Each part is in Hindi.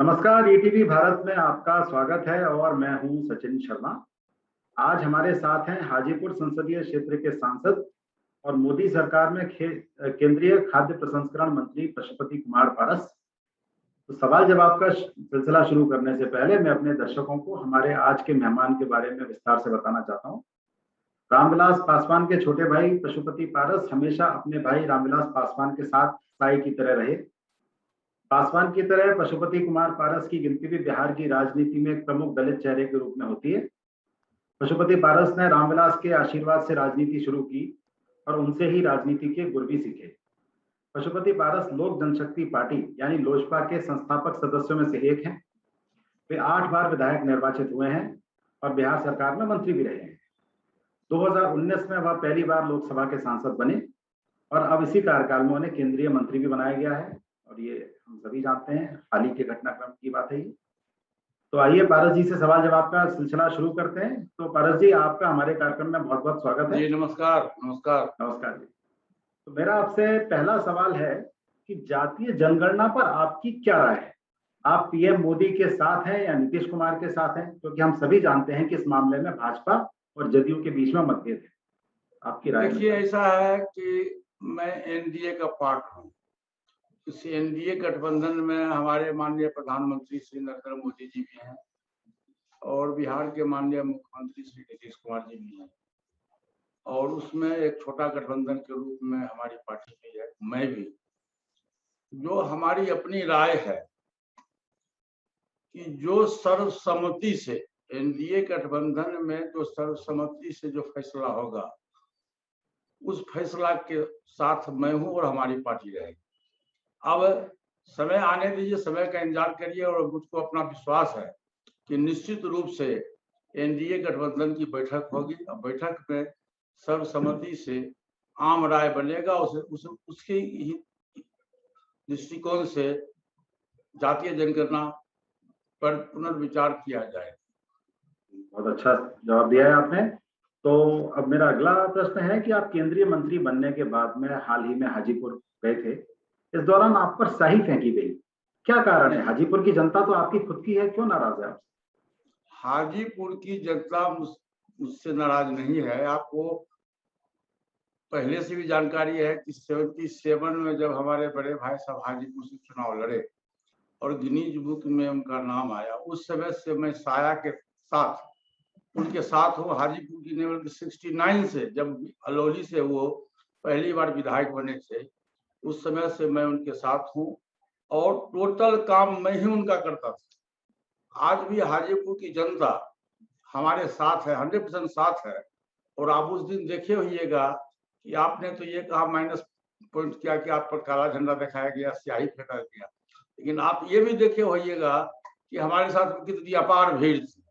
नमस्कार, ईटीवी भारत में आपका स्वागत है और मैं हूं सचिन शर्मा। आज हमारे साथ हैं हाजीपुर संसदीय क्षेत्र के सांसद और मोदी सरकार में केंद्रीय खाद्य प्रसंस्करण मंत्री पशुपति कुमार पारस। तो सवाल जवाब का सिलसिला शुरू करने से पहले मैं अपने दर्शकों को हमारे आज के मेहमान के बारे में विस्तार से बताना चाहता हूँ। रामविलास पासवान के छोटे भाई पशुपति पारस हमेशा अपने भाई रामविलास पासवान के साथ साई की तरह रहे। पासवान की तरह पशुपति कुमार पारस की गिनती भी बिहार की राजनीति में एक प्रमुख दलित चेहरे के रूप में होती है। पशुपति पारस ने रामविलास के आशीर्वाद से राजनीति शुरू की और उनसे ही राजनीति के गुर भी सीखे। पशुपति पारस लोक जनशक्ति पार्टी यानी लोजपा के संस्थापक सदस्यों में से एक हैं। वे 8 बार विधायक निर्वाचित हुए हैं और बिहार सरकार में मंत्री भी रहे हैं। 2019 में वह पहली बार लोकसभा के सांसद बने और अब इसी कार्यकाल में उन्हें केंद्रीय मंत्री भी बनाया गया है और ये हम सभी जानते हैं, हाल ही के घटनाक्रम की बात है ये। तो आइए पारस जी से सवाल जवाब का सिलसिला शुरू करते हैं। तो पारस जी, आपका हमारे कार्यक्रम में बहुत बहुत स्वागत है। जी नमस्कार। नमस्कार नमस्कार जी। तो मेरा आपसे पहला सवाल है कि जातीय जनगणना पर आपकी क्या राय है? आप पीएम मोदी के साथ हैं या नीतीश कुमार के साथ हैं? क्योंकि हम सभी जानते हैं कि इस मामले में भाजपा और जदयू के बीच में मतभेद है। आपकी राय? देखिए, ऐसा है कि मैं एनडीए का पार्ट हूँ। इस एनडीए गठबंधन में हमारे माननीय प्रधानमंत्री श्री नरेंद्र मोदी जी भी हैं और बिहार के माननीय मुख्यमंत्री श्री नीतीश कुमार जी भी हैं और उसमें एक छोटा गठबंधन के रूप में हमारी पार्टी भी है, मैं भी। जो हमारी अपनी राय है कि जो सर्वसम्मति से एनडीए गठबंधन में जो सर्वसम्मति से जो फैसला होगा उस फैसला के साथ मैं हूं और हमारी पार्टी रहेगी। अब समय आने दीजिए, समय का इंतजार करिए और मुझको अपना विश्वास है कि निश्चित रूप से एनडीए गठबंधन की बैठक होगी और बैठक में सर्वसम्मति से आम राय बनेगा। उसके ही दृष्टिकोण से जातीय जनगणना पर पुनर्विचार किया जाए। बहुत अच्छा जवाब दिया है आपने। तो अब मेरा अगला प्रश्न है कि आप केंद्रीय मंत्री बनने के बाद में हाल ही में हाजीपुर गए थे। इस दौरान आप पर स्याही फेंकी गई, क्या कारण है? हाजीपुर की जनता तो आपकी खुद की है, क्यों नाराज है आपसे? हाजीपुर की जनता मुझसे नाराज नहीं है। आपको पहले से भी जानकारी है कि 77 में जब हमारे बड़े भाई साहब हाजीपुर से चुनाव लड़े और गिनीज बुक में उनका नाम आया, उस समय से मैं साया के साथ उनके साथ हूँ। हाजीपुर की लेवल 69 से जब अलौली से वो पहली बार विधायक बने थे, उस समय से मैं उनके साथ हूँ और टोटल काम मैं ही उनका करता था। आज भी हाजीपुर की जनता हमारे साथ है, 100% साथ है। और आप उस दिन देखे होइएगा कि आपने तो ये कहा माइनस पॉइंट किया कि आप पर काला झंडा दिखाया गया, स्याही फेंका गया, लेकिन आप ये भी देखे होइएगा कि हमारे साथ कितनी अपार भीड़ थी,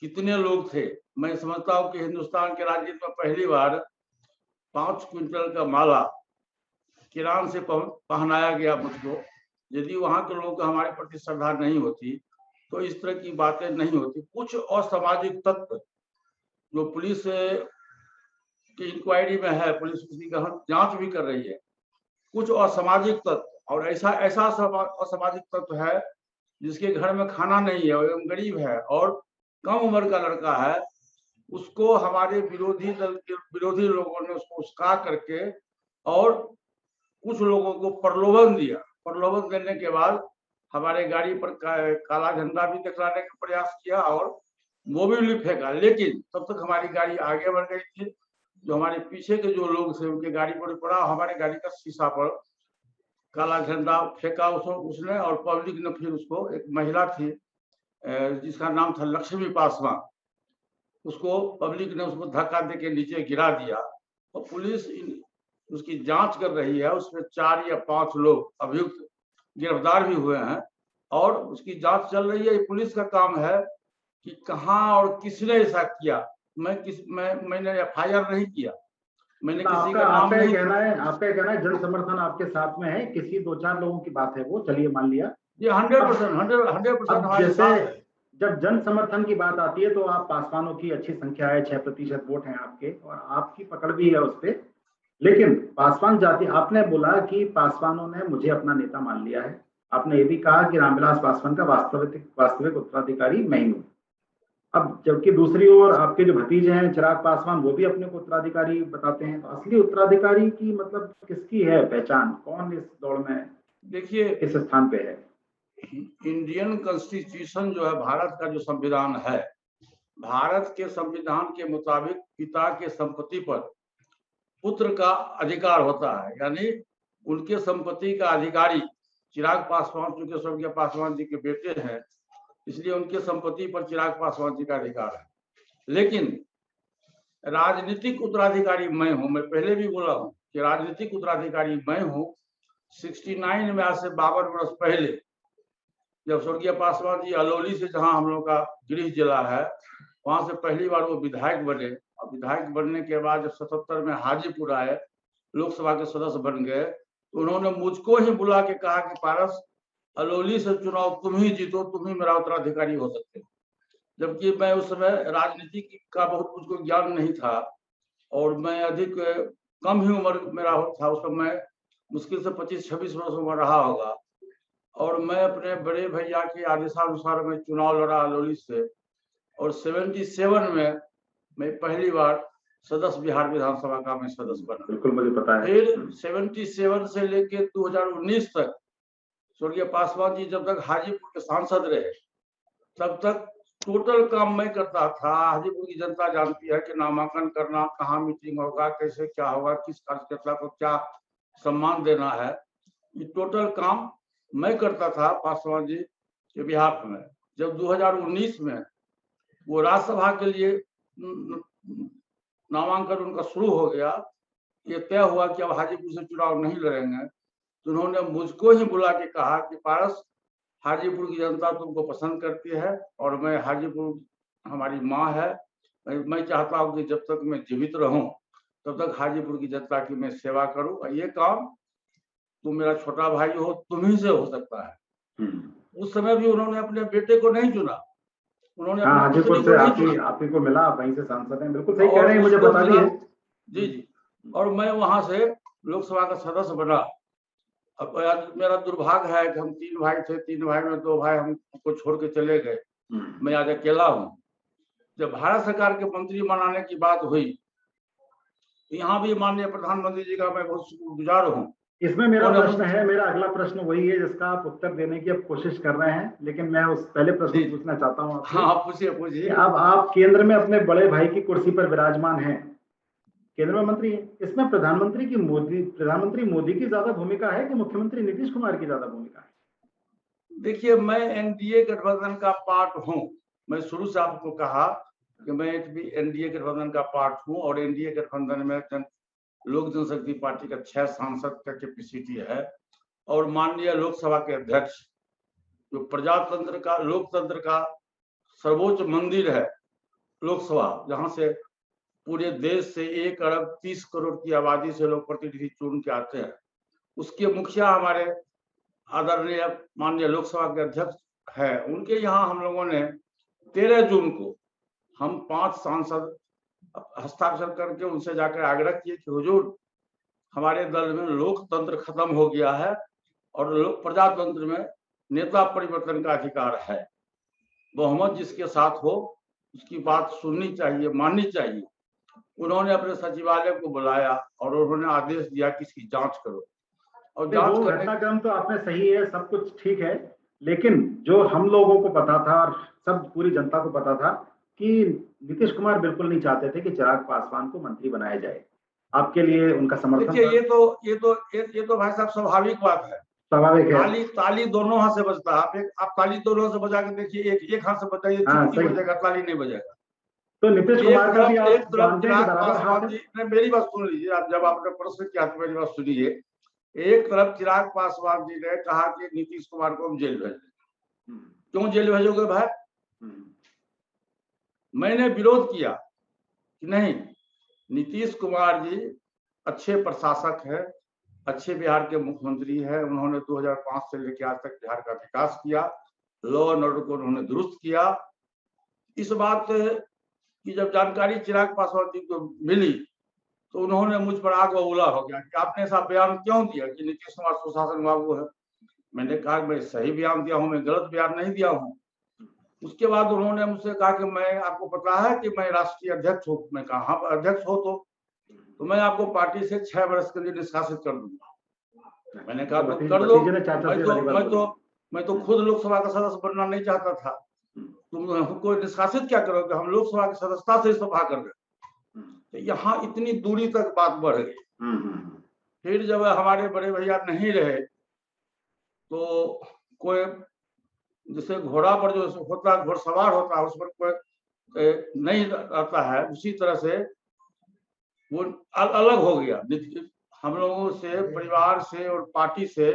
कितने लोग थे। मैं समझता हूँ कि हिंदुस्तान के राजनीति में पहली बार 5 क्विंटल का माला किरान से पहनाया गया मुझको। यदि वहां के लोगों को हमारे प्रति श्रद्धा नहीं होती तो इस तरह की बातें नहीं होती। कुछ असामाजिक तत्व जो पुलिस की इंक्वायरी में है, पुलिस उसकी जांच भी कर रही है, कुछ असामाजिक तत्व और ऐसा असामाजिक तत्व है जिसके घर में खाना नहीं है, वो गरीब है और कम उम्र का लड़का है, उसको हमारे विरोधी दल के विरोधी लोगों ने उसको उस्का करके और कुछ लोगों को प्रलोभन दिया। प्रलोभन देने के बाद हमारे गाड़ी पर काला झंडा भी दिखलाने का प्रयास किया और मोबिल भी फेंका, लेकिन तब तक हमारी गाड़ी आगे बढ़ गई थी। जो हमारे पीछे के जो लोग थे उनके गाड़ी पर पड़ा, हमारे गाड़ी का शीशा पर काला झंडा फेंका उसने और पब्लिक ने फिर उसको, एक महिला थी जिसका नाम था लक्ष्मी पासवान, उसको पब्लिक ने उसको धक्का देके नीचे गिरा दिया और पुलिस उसकी जांच कर रही है। उसमें 4 या 5 लोग अभियुक्त गिरफ्तार भी हुए हैं और उसकी जांच चल रही है। पुलिस का काम है कि कहां और किसने ऐसा किया। मैंने एफआईआर नहीं किया, मैंने किसी का नाम नहीं। आपका कहना है जन समर्थन आपके साथ में है, किसी 2-4 लोगों की बात है वो, चलिए मान लिया। ये 100% जैसे जब जन समर्थन की बात आती है तो आप पासवानों की अच्छी संख्या है, 6% वोट है आपके और आपकी पकड़ भी है उस पर। लेकिन पासवान जाति, आपने बोला कि पासवानों ने मुझे अपना नेता मान लिया है, आपने ये भी कहा कि रामविलास पासवान का वास्तविक उत्तराधिकारी मैं ही हूँ। अब जबकि दूसरी ओर आपके जो भतीजे हैं चिराग पासवान, वो भी अपने को उत्तराधिकारी बताते हैं, तो असली उत्तराधिकारी की मतलब किसकी है पहचान, कौन इस दौड़ में देखिए किस स्थान पे है? इंडियन कॉन्स्टिट्यूशन जो है, भारत का जो संविधान है, भारत के संविधान के मुताबिक पिता के संपत्ति पर पुत्र का अधिकार होता है, यानी उनके संपत्ति का अधिकारी चिराग पासवान, चूंकि स्वर्गीय पासवान जी के बेटे हैं, इसलिए उनके संपत्ति पर चिराग पासवान जी का अधिकार है। लेकिन राजनीतिक उत्तराधिकारी मैं हूं। मैं पहले भी बोला हूं कि राजनीतिक उत्तराधिकारी मैं हूं। 69 में, आज से 52 वर्ष पहले, जब स्वर्गीय पासवान जी अलौली से, जहां हम लोग का गृह जिला है, वहां से पहली बार वो विधायक बने, और विधायक बनने के बाद जब 77 में हाजीपुर आए, लोकसभा के सदस्य बन गए, तो उन्होंने मुझको ही बुला के कहा कि पारस, अलौली से चुनाव तुम ही जीतो, तुम ही मेरा उत्तराधिकारी हो सकते हो। जबकि मैं उस समय राजनीति का बहुत मुझको ज्ञान नहीं था, और मैं अधिक कम ही उम्र मेरा था उस समय, मुश्किल से 25-26 वर्ष उम्र रहा होगा। और मैं अपने बड़े भैया के आदेशानुसार मैं चुनाव लड़ा अलौली से, और 77 में मैं पहली बार सदस्य, बिहार विधानसभा का मैं सदस्य बना। बिल्कुल मुझे पता है। फिर 77 से लेके 2019 तक स्वर्गीय पासवान जी जब तक हाजीपुर के सांसद रहे, तब तक टोटल काम मैं करता था। हाजीपुर की जनता जानती है कि नामांकन करना, कहाँ मीटिंग होगा, कैसे क्या होगा, किस कार्यकर्ता को क्या सम्मान देना है, ये टोटल काम मैं करता था पासवान जी के बिहाफ में। जब 2019 में वो राज्यसभा के लिए नामांकन उनका शुरू हो गया, ये तय हुआ कि अब हाजीपुर से चुनाव नहीं लड़ेंगे, तो उन्होंने मुझको ही बुला के कहा कि पारस, हाजीपुर की जनता तुमको पसंद करती है, और मैं हाजीपुर हमारी माँ है, मैं चाहता हूँ कि जब तक मैं जीवित रहूं तब तक हाजीपुर की जनता की मैं सेवा करूं, और ये काम तुम मेरा छोटा भाई हो, तुम ही से हो सकता है। उस समय भी उन्होंने अपने बेटे को नहीं चुना, उन्होंने हाँ, अपने पुत्री हाजीपुर को से नहीं चुना। आप ही को मिला, वहीं से सांसद हैं, बिल्कुल सही कह और रहे हैं, मुझे उसको बता दी चुना, है। जी जी, और मैं वहां से लोकसभा का सदस्य बना। अब मेरा दुर्भाग्य है कि हम 3 भाई थे, 3 भाई में 2 भाई हमको छोड़ के चले गए, मैं आज अकेला हूँ। जब भारत सरकार के मंत्री बनाने की बात हुई, यहाँ भी माननीय प्रधानमंत्री जी का मैं बहुत शुक्रगुजार हूँ। इसमें मेरा प्रश्न है, मेरा अगला प्रश्न वही है जिसका आप उत्तर देने की अब कोशिश कर रहे हैं, लेकिन मैं उस पहले प्रश्न पूछना चाहता हूँ आपसे। हाँ, पूछिए पूछिए। अब आप केंद्र में अपने बड़े भाई की कुर्सी पर विराजमान हैं, केंद्र में मंत्री हैं, इसमें प्रधानमंत्री मोदी की ज्यादा भूमिका है कि मुख्यमंत्री नीतीश कुमार की ज्यादा भूमिका है? देखिए, मैं एनडीए गठबंधन का पार्ट हूँ। मैं शुरू से आपको कहा कि मैं भी एनडीए गठबंधन का पार्ट हूँ, और एनडीए गठबंधन में लोक जनशक्ति पार्टी का 6 सांसद का कैपेसिटी है, और माननीय लोकसभा के अध्यक्ष, जो प्रजातंत्र का, लोकतंत्र का सर्वोच्च मंदिर है लोकसभा, जहां से पूरे देश से 1 अरब 30 करोड़ की आबादी से लोग प्रतिनिधि चुन के आते हैं, उसके मुखिया हमारे आदरणीय माननीय लोकसभा के अध्यक्ष है। उनके यहाँ हम लोगों ने 13 जून को हम 5 सांसद हस्ताक्षर करके उनसे जाकर आग्रह किए कि हुजूर, हमारे दल में लोकतंत्र खत्म हो गया है, और प्रजातंत्र में नेता परिवर्तन का अधिकार है। बहुमत जिसके साथ हो उसकी बात सुननी चाहिए, माननी चाहिए। उन्होंने अपने सचिवालय को बुलाया और उन्होंने आदेश दिया कि इसकी जांच करो, और जांच वो करने घटनाक्रम तो आपने सही है, सब कुछ ठीक है, लेकिन जो हम लोगों को पता था और सब पूरी जनता को पता था कि नीतीश कुमार बिल्कुल नहीं चाहते थे कि चिराग पासवान को मंत्री बनाया जाए, आपके लिए उनका समर्थन देखिए, था। ये तो भाई साहब स्वाभाविक बात है। स्वाभाविक है। ताली दोनों हाथ से बजता है। आप ताली दोनों से बजा के देखिए, एक हाथ से बजाइए, हाँ, चुटकी बजेगा, ताली नहीं बजेगा। तो नीतीश कुमार का भी आप जानते हैं कि चिराग बराबर हाथ पासवान है। जी ने, मेरी बात सुन लीजिए, आप जब आपने प्रश्न किया तो मेरी बात सुनिए। एक तरफ चिराग पासवान जी ने कहा कि नीतीश कुमार को हम जेल भेज देंगे। क्यों जेल भेजोगे भाई? मैंने विरोध किया कि नहीं, नीतीश कुमार जी अच्छे प्रशासक है, अच्छे बिहार के मुख्यमंत्री है। उन्होंने 2005 से लेकर आज तक बिहार का विकास किया, लॉ एंड ऑर्डर को उन्होंने दुरुस्त किया। इस बात की जब जानकारी चिराग पासवान जी को मिली, तो उन्होंने मुझ पर आग बबूला हो गया कि आपने ऐसा बयान क्यों दिया कि नीतीश कुमार सुशासन बाबू है। मैंने कहा मैं सही बयान दिया हूँ, मैं गलत बयान नहीं दिया हूँ। उसके बाद उन्होंने मुझसे कहा कि मैं, आपको पता है कि मैं राष्ट्रीय अध्यक्ष हूँ। मैं कहा हाँ अध्यक्ष हो तो मैं आपको पार्टी से 6 वर्ष के लिए निष्कासित कर दूंगा। मैंने कहा तो कर दो। मैं तो खुद लोकसभा का सदस्य बनना नहीं चाहता था, तुम हमको निष्कासित क्या करोगे, हम लोकसभा की सदस्यता से इस्तीफा कर गए। तो यहाँ इतनी दूरी तक बात बढ़ गई। फिर जब हमारे बड़े भैया नहीं रहे तो कोई, जैसे घोड़ा पर जो होता है, घुड़सवार होता है, उस पर कोई नहीं रहता है, उसी तरह से वो अलग हो गया हम लोगों से, परिवार से और पार्टी से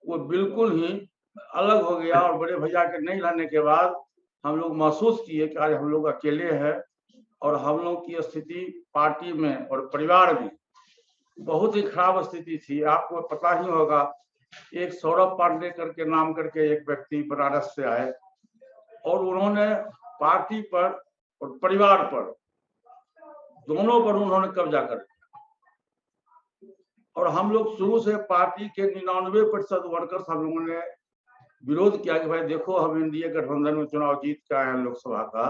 वो बिल्कुल ही अलग हो गया। और बड़े भैया के नहीं रहने के बाद हम लोग महसूस किए कि आज हम लोग अकेले हैं और हम लोग की स्थिति पार्टी में और परिवार में बहुत ही खराब स्थिति थी। आपको पता ही होगा, एक सौरभ पांडे करके नाम करके एक व्यक्ति बनारस से आए और उन्होंने पार्टी पर और परिवार पर, दोनों पर उन्होंने कब्जा कर लिया। और हम लोग शुरू से पार्टी के 99% वर्कर्स हम लोगों ने विरोध किया कि भाई देखो, हम एनडीए गठबंधन में चुनाव जीत के आए हैं, लोकसभा का,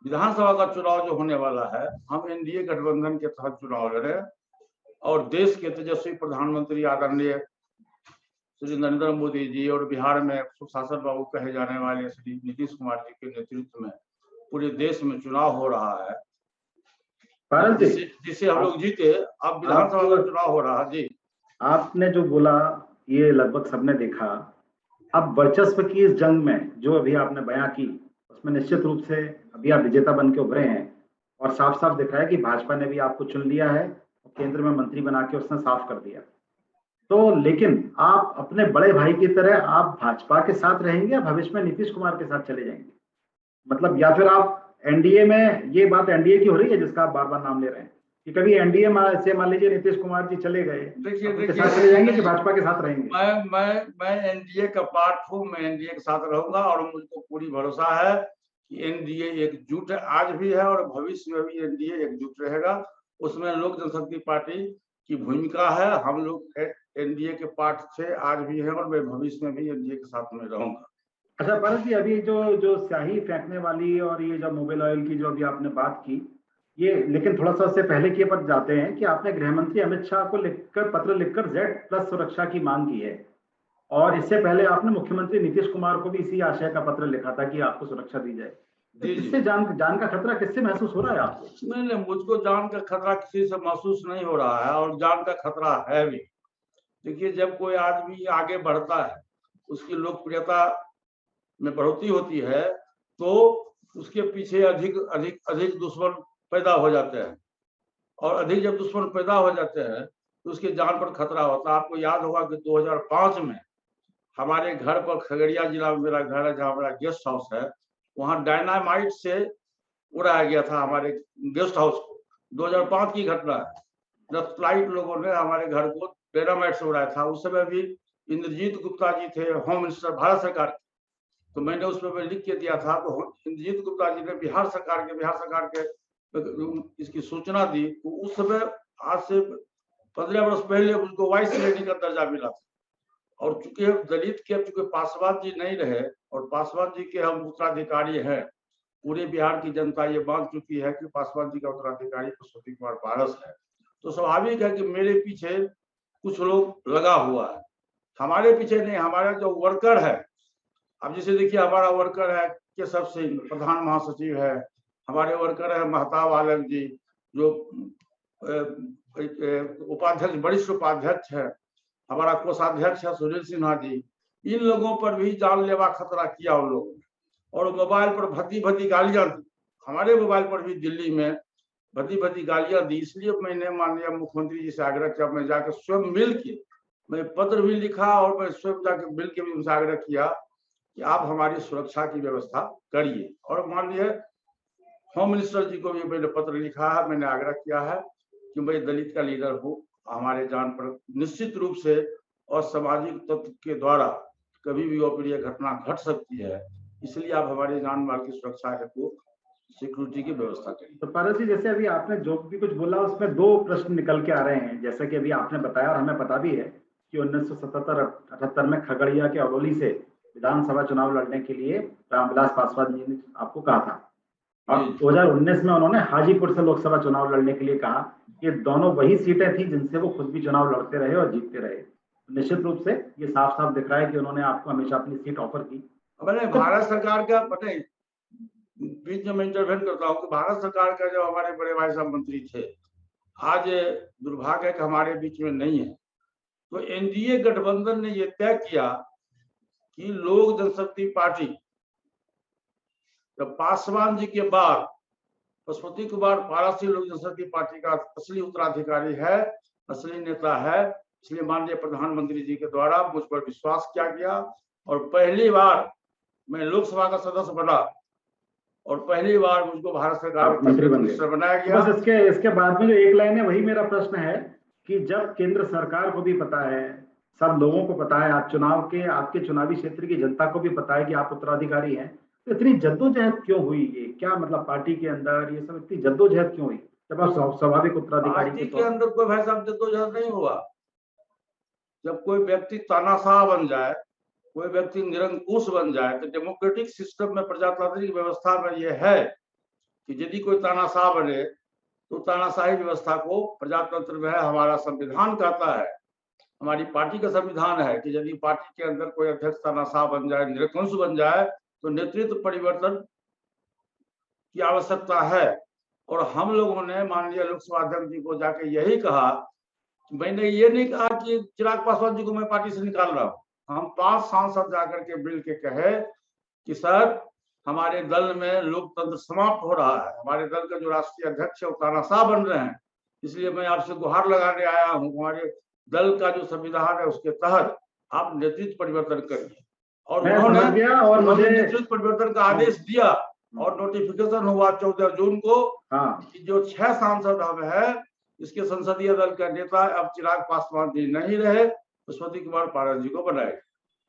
विधानसभा का चुनाव जो होने वाला है, हम एनडीए गठबंधन के तहत चुनाव लड़े और देश के तेजस्वी प्रधानमंत्री आदरणीय श्री नरेंद्र मोदी जी और बिहार में सुशासन बाबू कहे जाने वाले श्री नीतीश कुमार जी के नेतृत्व में पूरे देश में चुनाव हो रहा है, जिसे हम लोग जीते। अब विधानसभा का चुनाव हो रहा है। जी, आपने जो बोला ये लगभग सबने देखा। अब वर्चस्व की इस जंग में जो अभी आपने बयां की, उसमें निश्चित रूप से अभी आप विजेता बन के उभरे हैं और साफ साफ दिखा है कि भाजपा ने भी आपको चुन लिया है और केंद्र में मंत्री बना के उसने साफ कर दिया। तो लेकिन आप अपने बड़े भाई की तरह आप भाजपा के साथ रहेंगे या भविष्य में नीतीश कुमार के साथ चले जाएंगे? मतलब या फिर आप एनडीए में, ये बात एनडीए की हो रही है जिसका आप बार बार नाम ले रहे हैं, कि कभी एनडीए से मान लीजिए नीतीश कुमार जी चले गए, देखिए चले जाएंगे कि भाजपा के साथ रहेंगे? मैं एनडीए का पार्ट हूँ, मैं एनडीए के साथ रहूंगा और मुझको पूरी भरोसा है कि एनडीए एकजुट है, आज भी है और भविष्य में भी एनडीए एकजुट रहेगा। उसमें लोक जनशक्ति पार्टी की भूमिका है। हम लोग एनडीए के पार्ट थे, आज भी है और मैं भविष्य में भी एनडीए के साथ में रहूंगा। अच्छा भरत जी, अभी जो स्याही फेंकने वाली और ये जो मोबाइल ऑयल की जो अभी आपने बात की, ये लेकिन थोड़ा सा उससे पहले की पर जाते हैं कि आपने गृह मंत्री अमित शाह को पत्र लिखकर Z+ सुरक्षा की मांग की है और इससे पहले आपने मुख्यमंत्री नीतीश कुमार को भी इसी आशय का पत्र लिखा था कि आपको सुरक्षा दी जाए। तो किससे जान का खतरा किससे महसूस हो रहा है आपको? नहीं, मुझको जान का खतरा किसी से महसूस नहीं हो रहा है और जान का खतरा है भी। देखिए, जब कोई आदमी आगे बढ़ता है, उसकी लोकप्रियता में बढ़ोतरी होती है तो उसके पीछे अधिक अधिक अधिक दुश्मन पैदा हो जाते हैं और अधिक जब दुश्मन पैदा हो जाते हैं तो उसके जान पर खतरा होता है। आपको याद होगा कि 2005 में हमारे घर पर, खगड़िया जिला में मेरा घर है, जहाँ मेरा गेस्ट हाउस है, वहाँ डायनामाइट से उड़ाया गया था हमारे गेस्ट हाउस को। 2005 की घटना है, जब फ्लाइट लोगों ने हमारे घर को डायनामाइट से उड़ाया था। उस समय भी इंद्रजीत गुप्ता जी थे होम मिनिस्टर भारत सरकार के, तो मैंने उस पर लिख के दिया था। तो इंद्रजीत गुप्ता जी ने बिहार सरकार के इसकी सूचना दी। तो उस समय आज से 15 वर्ष पहले उनको वाइस लेडी का दर्जा मिला था। और चूंकि दलित के, चूंकि पासवान जी नहीं रहे और पासवान जी के हम उत्तराधिकारी हैं, पूरे बिहार की जनता ये मान चुकी है कि पासवान जी का उत्तराधिकारी पशुपति कुमार पारस है, तो स्वाभाविक है कि मेरे पीछे कुछ लोग लगा हुआ है। हमारे पीछे नहीं, हमारा जो वर्कर है, अब जैसे देखिए हमारा वर्कर है केशव सिंह, प्रधान महासचिव है। हमारे वर्कर है महताब आलम जी, जो उपाध्यक्ष, वरिष्ठ उपाध्यक्ष है। हमारा कोषाध्यक्ष है सुनील सिन्हा जी। इन लोगों पर भी जानलेवा खतरा किया उन लोगों ने और मोबाइल पर भद्दी भद्दी गालियां दी। हमारे मोबाइल पर भी दिल्ली में भद्दी भद्दी गालियां दी। इसलिए मैंने माननीय मुख्यमंत्री जी से आग्रह किया, मैं जाकर स्वयं मिल के, मैं पत्र भी लिखा और मैं स्वयं जाकर मिल के भी उनसे आग्रह किया कि आप हमारी सुरक्षा की व्यवस्था करिए। और माननीय होम मिनिस्टर जी को भी मैंने पत्र लिखा है, मैंने आग्रह किया है कि मैं दलित का लीडर हूँ, हमारे जान पर निश्चित रूप से असामाजिक तत्व के द्वारा कभी भी अप्रिय घटना घट सकती है, इसलिए आप हमारे जान माल की सुरक्षा हेतु सिक्योरिटी की व्यवस्था करिए। तो पारस जी, जैसे अभी आपने जो भी कुछ बोला उसमें दो प्रश्न निकल के आ रहे हैं। जैसे कि अभी आपने बताया और हमें पता भी है कि 1977-78 में खगड़िया के अरौली से विधानसभा चुनाव लड़ने के लिए रामविलास पासवान जी ने आपको कहा था, और 2019 में उन्होंने हाजीपुर से लोकसभा चुनाव लड़ने के लिए कहा। ये दोनों वही सीटें थी जिनसे वो खुद भी चुनाव लड़ते रहे और जीतते रहे। निश्चित रूप से ये साफ साफ दिख रहा है कि उन्होंने आपको हमेशा अपनी सीट ऑफर की। मैंने भारत सरकार का पता है, बीच में मैं इंटरवेन करता हूँ कि भारत सरकार का जो हमारे बड़े भाई साहब मंत्री थे, आज दुर्भाग्य है कि हमारे बीच में नहीं है। तो एनडीए गठबंधन ने यह तय किया कि लोक जनशक्ति पार्टी जब पासवान जी के बाद पशुपति कुमार पारसी लोक जनशक्ति पार्टी का असली उत्तराधिकारी है, असली नेता है, इसलिए माननीय प्रधानमंत्री जी के द्वारा मुझ पर विश्वास किया गया और पहली बार मैं लोकसभा का सदस्य बना और पहली बार मुझको भारत सरकार में मिनिस्टर बनाया गया। बस इसके बाद में जो एक लाइन है वही मेरा प्रश्न है कि जब केंद्र सरकार को भी पता है, सब लोगों को पता है, आप चुनाव के आपके चुनावी क्षेत्र की जनता को भी पता है कि आप उत्तराधिकारी हैं, तो इतनी जद्दोजहद क्यों हुई? ये क्या मतलब पार्टी के अंदर ये सब इतनी जद्दोजहद क्यों हुई जब आप स्वाभाविक उत्तराधिकारी पार्टी के अंदर कोई भाई साहब जद्दोजहद नहीं हुआ। जब कोई व्यक्ति तानाशाह बन जाए, कोई व्यक्ति निरंकुश बन जाए, तो डेमोक्रेटिक सिस्टम में, प्रजातांत्रिक व्यवस्था में यह है कि यदि कोई तानाशाह बने तो तानाशाही व्यवस्था को प्रजातंत्र में है, हमारा संविधान कहता है, हमारी पार्टी का संविधान है कि यदि पार्टी के अंदर कोई अध्यक्ष तानाशाह बन जाए, निरंकुश बन जाए, तो नेतृत्व परिवर्तन की आवश्यकता है। और हम लोगों ने माननीय लोकसभा अध्यक्ष जी को जाके यही कहा, मैंने ये नहीं कहा कि चिराग पासवान जी को मैं पार्टी से निकाल रहा हूँ। हम 5 सांसद जाकर के मिल के कहे कि सर हमारे दल में लोकतंत्र समाप्त हो रहा है, हमारे दल का जो राष्ट्रीय अध्यक्ष है वो तानाशाह बन रहे हैं, इसलिए मैं आपसे गुहार लगाने आया हूँ, हमारे दल का जो संविधान है उसके तहत आप नेतृत्व परिवर्तन करिए। और उन्होंने नेतृत्व परिवर्तन का आदेश दिया और नोटिफिकेशन हुआ 14 जून को कि जो 6 सांसद अब है इसके संसदीय दल का नेता अब चिराग पासवान जी नहीं रहे, पशुपति कुमार पारस जी को बनाए।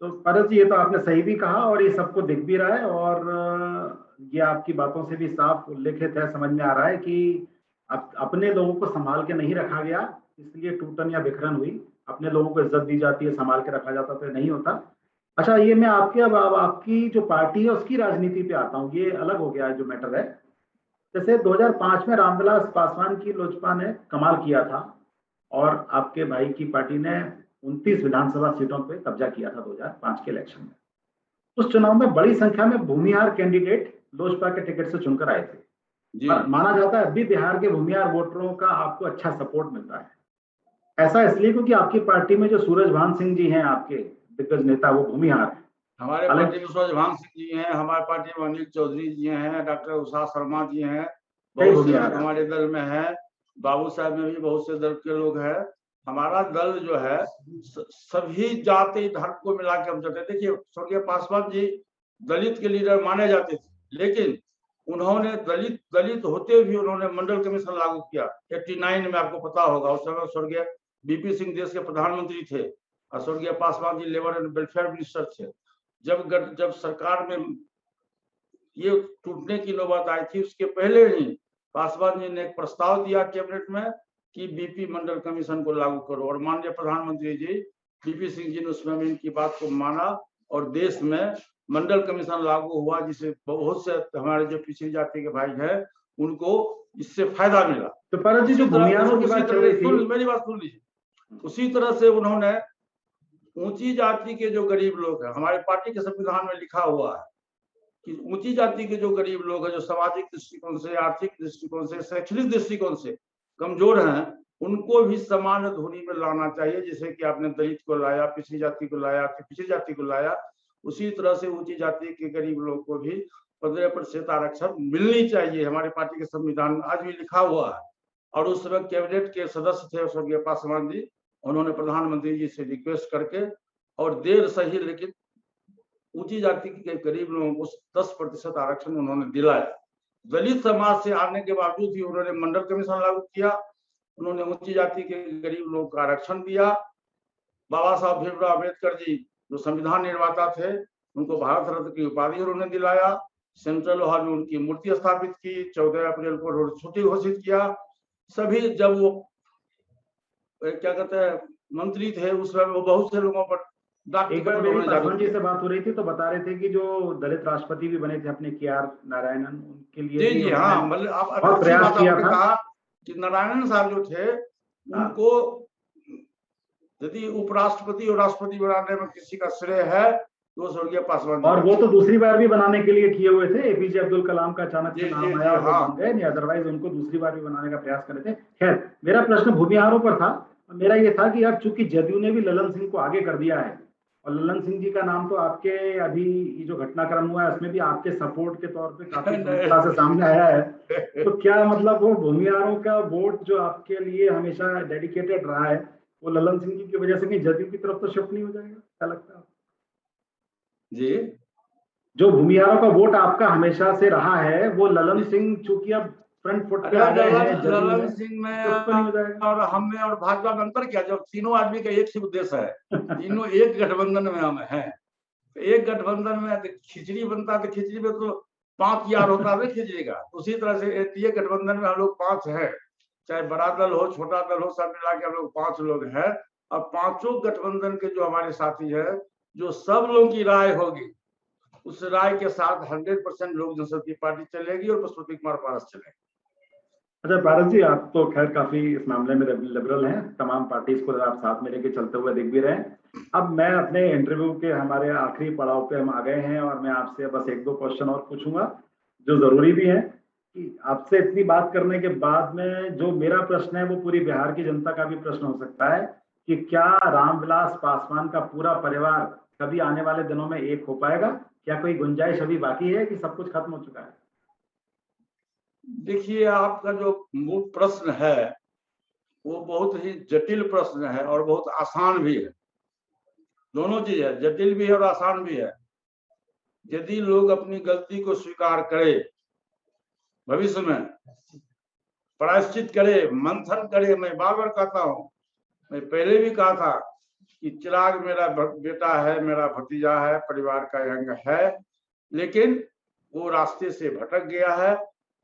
तो पारस जी, ये तो आपने सही भी कहा और ये सबको दिख भी रहा है और ये आपकी बातों से भी साफ उल्लेखित है, समझ में आ रहा है कि अपने लोगों को संभाल के नहीं रखा गया, इसलिए टूटन या बिखरन हुई। अपने लोगों को इज्जत दी जाती है, संभाल के रखा जाता तो नहीं होता। अच्छा, ये मैं अब आपकी जो पार्टी है उसकी राजनीति पे आता हूँ, ये अलग हो गया है जो मैटर है। जैसे 2005 में रामविलास पासवान की लोजपा ने कमाल किया था और आपके भाई की पार्टी ने 29 विधानसभा सीटों पे कब्जा किया था 2005 के इलेक्शन में। उस चुनाव में बड़ी संख्या में भूमिहार कैंडिडेट लोजपा के टिकट से चुनकर आए थे और माना जाता है अभी बिहार के भूमिहार वोटरों का आपको अच्छा सपोर्ट मिलता है। ऐसा इसलिए क्योंकि आपकी पार्टी में जो सूरजभान सिंह जी हैं, आपके दिग्गज नेता, वो भूमिहार है। हमारे पार्टी में सूरजभान सिंह जी हैं, हमारे पार्टी में अनिल चौधरी जी हैं, डॉक्टर उषा शर्मा जी हैं, बहुत से लोग हमारे दल में हैं, बाबू साहब में भी बहुत से दल के लोग हैं। हमारा दल जो है सभी जाति धर्म को मिला के हम चलते। देखिए, स्वर्गीय पासवान जी दलित के लीडर माने जाते थे, लेकिन उन्होंने दलित होते भी उन्होंने मंडल कमीशन लागू किया 89 में, आपको पता होगा। उस समय स्वर्गीय बीपी सिंह देश के प्रधानमंत्री थे और स्वर्गीय Paswan ji labour and welfare minister थे। जब सरकार में ये टूटने की नौबत आई थी, उसके पहले ही पासवान जी ने एक प्रस्ताव दिया कैबिनेट में कि बीपी मंडल कमीशन को लागू करो और माननीय प्रधानमंत्री जी बीपी सिंह जी ने उसमें इनकी बात को माना और देश में मंडल कमीशन लागू हुआ, जिससे बहुत से हमारे जो पिछड़ी जाति के भाई हैं उनको इससे फायदा मिला। तो पारस जी, जो भूमिहारों की बात चल रही थी, मेरी बात सुन लीजिए। उसी तरह से उन्होंने ऊंची जाति के जो गरीब लोग हैं, हमारे पार्टी के संविधान में लिखा हुआ है कि ऊंची जाति के जो गरीब लोग हैं, जो सामाजिक दृष्टिकोण से, आर्थिक दृष्टिकोण से, शैक्षणिक दृष्टिकोण से कमजोर हैं, उनको भी समान धुनी में लाना चाहिए। जैसे कि आपने दलित को लाया, पिछड़ी जाति को लाया, पिछड़ी जाति को लाया, उसी तरह से ऊंची जाति के गरीब लोग को भी 15% आरक्षण मिलनी चाहिए। हमारी पार्टी के संविधान में आज भी लिखा हुआ है। और उस समय कैबिनेट के सदस्य थे स्वर्गीय पासवान जी, उन्होंने प्रधानमंत्री जी से रिक्वेस्ट करके, और देर सही लेकिन ऊंची जाति के गरीब लोगों को 10% आरक्षण उन्होंने दिलाया। दलित समाज से आने के बावजूद भी उन्होंने मंडल कमीशन लागू किया, उन्होंने ऊंची जाति के गरीब लोगों को आरक्षण दिया। बाबा साहब भीमराव अम्बेडकर जी जो संविधान निर्माता थे, उनको भारत रत्न की उपाधि उन्होंने दिलाया। सेंट्रल हॉल में उनकी मूर्ति स्थापित की, 14 अप्रैल को छुट्टी घोषित किया। सभी जब वो क्या कहते हैं मंत्री थे उस समय, वो बहुत से लोगों पर डाक एक टिकट बार पर मेरी उन्होंने पासवान जागरूक जी किया। से बात हो रही थी तो बता रहे थे कि जो दलित राष्ट्रपति भी बने थे अपने KR नारायणन, उनके लिए जी भी जी उन्होंने हाँ, मतलब आप बहुत अच्छी प्रयास बात किया आपने था। कहा कि नारायणन साहब जो थे हाँ, उनको यदि उपराष्ट्रपति और राष्ट्रपति बनाने में किसी का श्रेय है तो स्वर्गीय पासवान जी और का वो तो श्रेय। दूसरी बार भी बनाने के लिए किए हुए थे। APJ अब्दुल कलाम का अचानक से जी जी नाम जी आया और वो हाँ। बन गए, नहीं अदरवाइज उनको दूसरी बार भी बनाने का प्रयास कर रहे थे। खैर, मेरा प्रश्न भूमिहारों पर था। मेरा ये था कि अब चूंकि जदयू ने भी ललन सिंह को आगे कर दिया है और ललन सिंह जी का नाम तो आपके अभी ये जो घटनाक्रम हुआ है उसमें भी आपके सपोर्ट के तौर पे काफी प्रमुखता से सामने आया है, तो क्या मतलब वो भूमिहारों का वोट जो आपके लिए हमेशा डेडिकेटेड रहा है वो ललन सिंह जी की वजह से कहीं जदयू की तरफ तो शिफ्ट नहीं हो जाएगा? क्या लगता है जी जो भूमिहारों का वोट आपका हमेशा से रहा है वो ललन सिंह चूंकि अब फ्रंट फुट पे अरे आ गए हैं जदयू ललन में, सिंह में शिफ्ट तो नहीं हो जाएगा? और हम में और भाजपा में अंतर क्या, जब तीनों आदमी का एक ही उद्देश्य है, तीनों एक गठबंधन में हम हैं। तो एक गठबंधन में खिचड़ी बनता तो खिचड़ी में तो 5 यार होता है खिचड़ी का, उसी तरह से ये गठबंधन में हम लोग 5 हैं, चाहे बड़ा दल हो छोटा दल हो, सब मिला के हम लोग 5 लोग हैं। अब पांचों गठबंधन के जो हमारे साथी हैं, जो सब लोगों की राय होगी उस राय के साथ 100% लोक जनशक्ति पार्टी चलेगी और पशुपति कुमार पारस चलेंगे। अच्छा पारस जी, आप तो खैर काफी इस मामले में लिबरल हैं, तमाम पार्टीज को आप साथ में लेके चलते हुए दिख भी रहे हैं। अब मैं अपने इंटरव्यू के हमारे आखिरी पड़ाव पे हम आ गए हैं और मैं आपसे बस एक दो क्वेश्चन और पूछूंगा जो जरूरी भी है कि आपसे इतनी बात करने के बाद में जो मेरा प्रश्न है वो पूरी बिहार की जनता का भी प्रश्न हो सकता है कि क्या रामविलास पासवान का पूरा परिवार कभी आने वाले दिनों में एक हो पाएगा? क्या कोई गुंजाइश अभी बाकी है कि सब कुछ खत्म हो चुका है? देखिए, आपका जो मूल प्रश्न है वो बहुत ही जटिल प्रश्न है और बहुत आसान भी है। दोनों चीज है, जटिल भी है और आसान भी है। यदि लोग अपनी गलती को स्वीकार करें, भविष्य में प्रायश्चित करे, मंथन करे, मैं बार बार कहता हूँ, मैं पहले भी कहा था कि चिराग मेरा बेटा है, मेरा भतीजा है, परिवार का अंग है, लेकिन वो रास्ते से भटक गया है।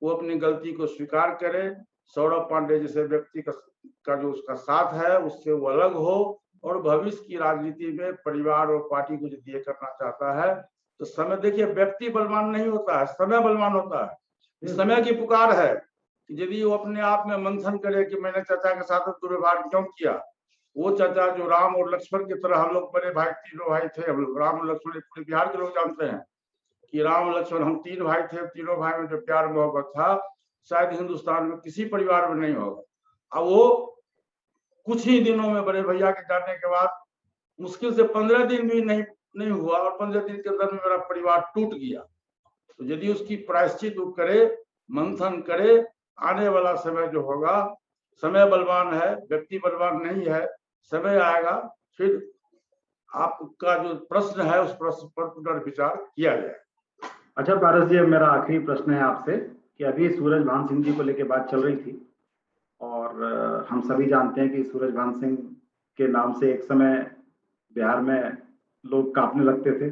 वो अपनी गलती को स्वीकार करे, सौरभ पांडे जैसे व्यक्ति का जो उसका साथ है उससे वो अलग हो और भविष्य की राजनीति में परिवार और पार्टी को यदि ये करना चाहता है तो समय, देखिए व्यक्ति बलवान नहीं होता है, समय बलवान होता है। समय की पुकार है कि यदि वो अपने आप में मंथन करे कि मैंने चाचा के साथ दुर्व्यवहार क्यों किया, वो चाचा जो राम और लक्ष्मण की तरह, हम लोग बड़े भाई, तीनों भाई थे, हम लोग राम और लक्ष्मण, पूरे बिहार के लोग जानते हैं कि राम लक्ष्मण हम 3 भाई थे, तीनों भाई में जो प्यार मोहब्बत था शायद हिंदुस्तान में किसी परिवार में नहीं होगा। अब वो कुछ ही दिनों में बड़े भैया के जाने के बाद मुश्किल से 15 दिन भी नहीं हुआ और 15 दिन के अंदर में मेरा परिवार टूट गया। तो यदि उसकी प्रायश्चित करे, मंथन करे, आने वाला समय जो होगा, समय बलवान है, व्यक्ति बलवान नहीं है, समय आएगा फिर आपका जो प्रश्न है उस प्रश्न पर पुनर्विचार किया जाए। अच्छा पारस जी, अब मेरा आखिरी प्रश्न है आपसे कि अभी सूरजभान सिंह जी को लेकर बात चल रही थी और हम सभी जानते हैं कि सूरजभान सिंह के नाम से एक समय बिहार में लोग कांपने लगते थे,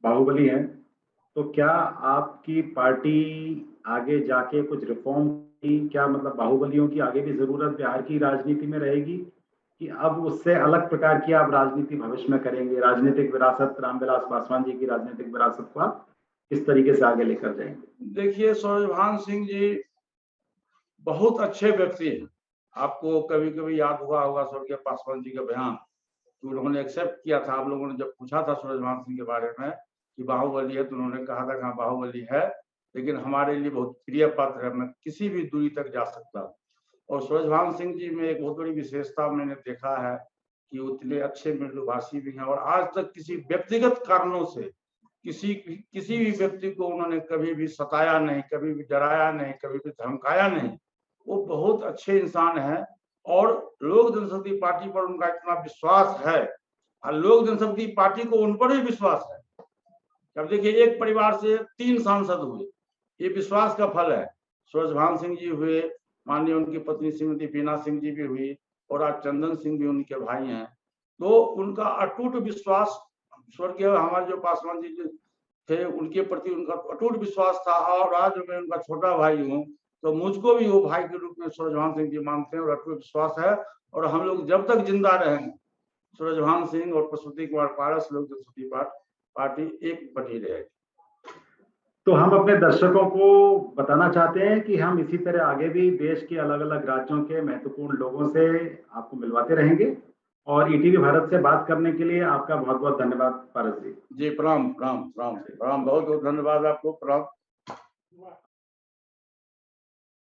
बाहुबली हैं। तो क्या आपकी पार्टी आगे जाके कुछ रिफॉर्म की, क्या मतलब बाहुबलियों की आगे भी जरूरत बिहार की राजनीति में रहेगी कि अब उससे अलग प्रकार की आप राजनीति भविष्य में करेंगे? राजनीतिक विरासत रामविलास पासवान जी की राजनीतिक विरासत को आप किस तरीके से आगे लेकर जाएंगे? देखिए, सूरजभान सिंह जी बहुत अच्छे व्यक्ति हैं। आपको कभी कभी याद हुआ होगा स्वर्गीय पासवान जी का बयान तो उन्होंने एक्सेप्ट किया था। आप लोगों ने जब पूछा था सूरजभान सिंह के बारे में कि बाहुबली है तो उन्होंने कहा था कि हाँ बाहुबली है, लेकिन हमारे लिए बहुत प्रिय पात्र है, मैं किसी भी दूरी तक जा सकता हूँ। और सूरजभान सिंह जी में एक बहुत बड़ी विशेषता मैंने देखा है कि उतने अच्छे मृदुभाषी भी हैं और आज तक किसी व्यक्तिगत कारणों से किसी भी व्यक्ति को उन्होंने कभी भी सताया नहीं, कभी भी डराया नहीं, कभी भी धमकाया नहीं। वो बहुत अच्छे इंसान हैं और लोक जनशक्ति पार्टी पर उनका इतना विश्वास है और लोक जनशक्ति पार्टी को उन पर भी विश्वास है। अब देखिए, एक परिवार से 3 सांसद हुए, ये विश्वास का फल है। सूरजभान सिंह जी हुए, माननीय उनकी पत्नी श्रीमती बीना सिंह जी भी हुई और आज चंदन सिंह भी उनके भाई हैं। तो उनका अटूट विश्वास, स्वर्गीय हमारे जो पासवान जी थे उनके प्रति उनका अटूट विश्वास था। और आज मैं उनका छोटा भाई हूँ तो मुझको भी वो भाई के रूप में सूरजभान सिंह जी मानते हैं और अटूट विश्वास है। और हम लोग जब तक जिंदा रहेंगे, सूरजभान सिंह और पशुपति कुमार पारस लोक जनशक्ति पार्टी एक बनी रहेगी। तो हम अपने दर्शकों को बताना चाहते हैं कि हम इसी तरह आगे भी देश के अलग अलग राज्यों के महत्वपूर्ण लोगों से आपको मिलवाते रहेंगे। और ईटीवी भारत से बात करने के लिए आपका बहुत बहुत धन्यवाद पारस जी। जी प्रणाम प्रणाम प्रणाम प्रणाम, बहुत बहुत धन्यवाद आपको, प्रणाम।